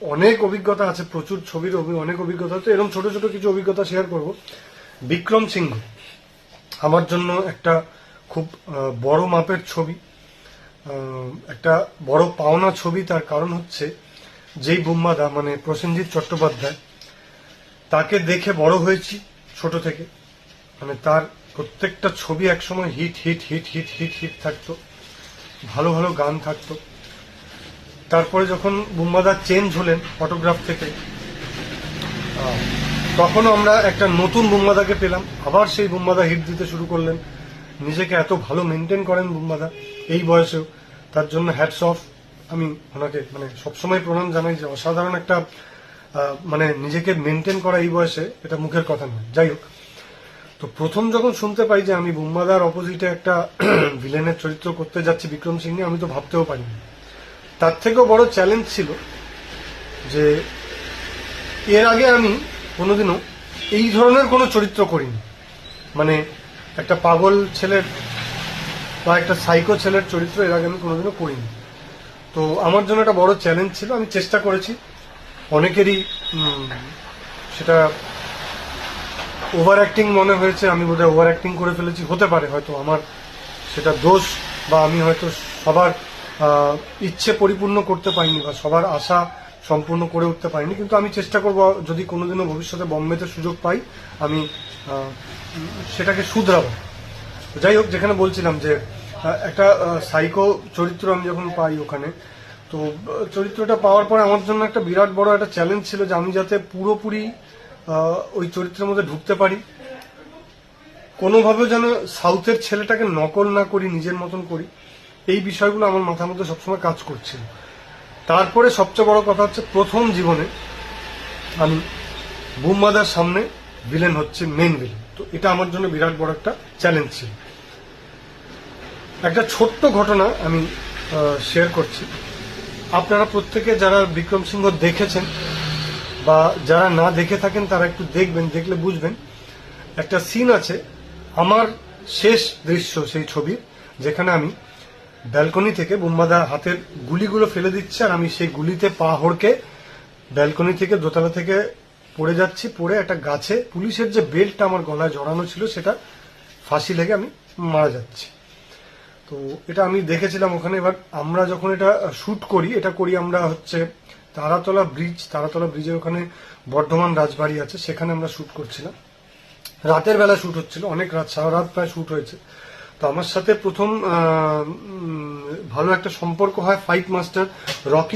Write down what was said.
অনেক অভিজ্ঞতা আছে, প্রচুর ছবির অনেক অভিজ্ঞতা আছে, এরকম ছোট ছোট কিছু অভিজ্ঞতা শেয়ার করব। বিক্রম সিংহ আমার জন্য একটা খুব বড় মাপের ছবি, একটা বড় পাওনা ছবি। তার কারণ হচ্ছে যেই বুম্বাদা মানে প্রসেনজিৎ চট্টোপাধ্যায়, তাকে দেখে বড় হয়েছি ছোট থেকে। মানে তার প্রত্যেকটা ছবি একসময় hit hit hit hit hit hit থাকতো, ভালো ভালো গান থাকতো। তারপরে যখন বুম্বাদা চেঞ্জ হলেন ফটোগ্রাফ থেকে, তখনও আমরা একটা নতুন বুম্বাদাকে পেলাম। আবার সেই বুম্বাদা হিট দিতে শুরু করলেন। নিজেকে এত ভালো মেনটেন করেন বুম্বাদা এই বয়সেও, তার জন্য হ্যাটস অফ। আমি ওনাকে মানে সবসময় প্রণাম জানাই যে অসাধারণ একটা মানে নিজেকে মেনটেন করা এই বয়সে, এটা মুখের কথা নয়। যাই হোক, তো প্রথম যখন শুনতে পাই যে আমি বুম্বাদার অপোজিটে একটা ভিলেনের চরিত্র করতে যাচ্ছি বিক্রম সিংহে, আমি তো ভাবতেও পারিনি। তার থেকেও বড় চ্যালেঞ্জ ছিল যে এর আগে আমি কোনোদিনও এই ধরনের কোনো চরিত্র করিনি। মানে একটা পাগল ছেলের বা একটা সাইকো ছেলের চরিত্র এর আগে আমি কোনোদিনও করিনি। তো আমার জন্য একটা বড় চ্যালেঞ্জ ছিল। আমি চেষ্টা করেছি, অনেকেরই সেটা ওভার অ্যাক্টিং মনে হয়েছে, আমি বোধহয় ওভার অ্যাক্টিং করে ফেলেছি, হতে পারে হয়তো আমার সেটা দোষ, বা আমি হয়তো সবার ইচ্ছে পরিপূর্ণ করতে পারিনি বা সবার আশা সম্পূর্ণ করে উঠতে পারিনি। কিন্তু আমি চেষ্টা করব যদি কোনোদিনও ভবিষ্যতে বম্বেতে সুযোগ পাই আমি সেটাকে শুধরাবো। যাই হোক, যেখানে বলছিলাম যে একটা সাইকো চরিত্র আমি যখন পাই ওখানে, তো চরিত্রটা পাওয়ার পরে আমার জন্য একটা বিরাট বড় একটা চ্যালেঞ্জ ছিল যে আমি যাতে পুরোপুরি ওই চরিত্রের মধ্যে ঢুকতে পারি, কোনোভাবেও যেন সাউথের ছেলেটাকে নকল না করি, নিজের মতন করি। এই বিষয়গুলো আমার মাথার মধ্যে সবসময় কাজ করছিল। তারপরে সবচেয়ে বড় কথা হচ্ছে প্রথম জীবনে আমি বুম্বাদার সামনে ভিলেন হচ্ছে মেন ভিলেন। তো এটা আমার জন্য বিরাট বড় একটা চ্যালেঞ্জ ছিল। একটা ছোট্ট ঘটনা আমি শেয়ার করছি। আপনারা প্রত্যেকে যারা বিক্রম সিংহ দেখেছেন বা যারা না দেখে থাকেন তারা একটু দেখবেন, দেখলে বুঝবেন। একটা সিন আছে আমার শেষ দৃশ্য সেই ছবির, যেখানে আমি ব্যালকনি থেকে বুম্বাদা হাতের গুলিগুলো ফেলে দিচ্ছে আর আমি সেই গুলিতে পা হড়কে ব্যালকনি থেকে দোতলা থেকে পড়ে যাচ্ছি। পড়ে একটা গাছে পুলিশের যে বেল্টটা আমার গলায় জড়ানো ছিল সেটা ফাঁসি লেগে আমি মারা যাচ্ছি। তো এটা আমি দেখেছিলাম ওখানে। এবার আমরা যখন এটা শুট করি, এটা করি আমরা হচ্ছে তারাতলা ব্রিজের ওখানে বর্ধমান রাজবাড়ি আছে, সেখানে আমরা শুট করছিলাম। রাতের বেলা শুট হচ্ছিল, অনেক রাত, সারা রাত প্রায় শুট হয়েছে। তো আমার সাথে প্রথম ভালো একটা সম্পর্ক হয় ফাইট মাস্টার রকি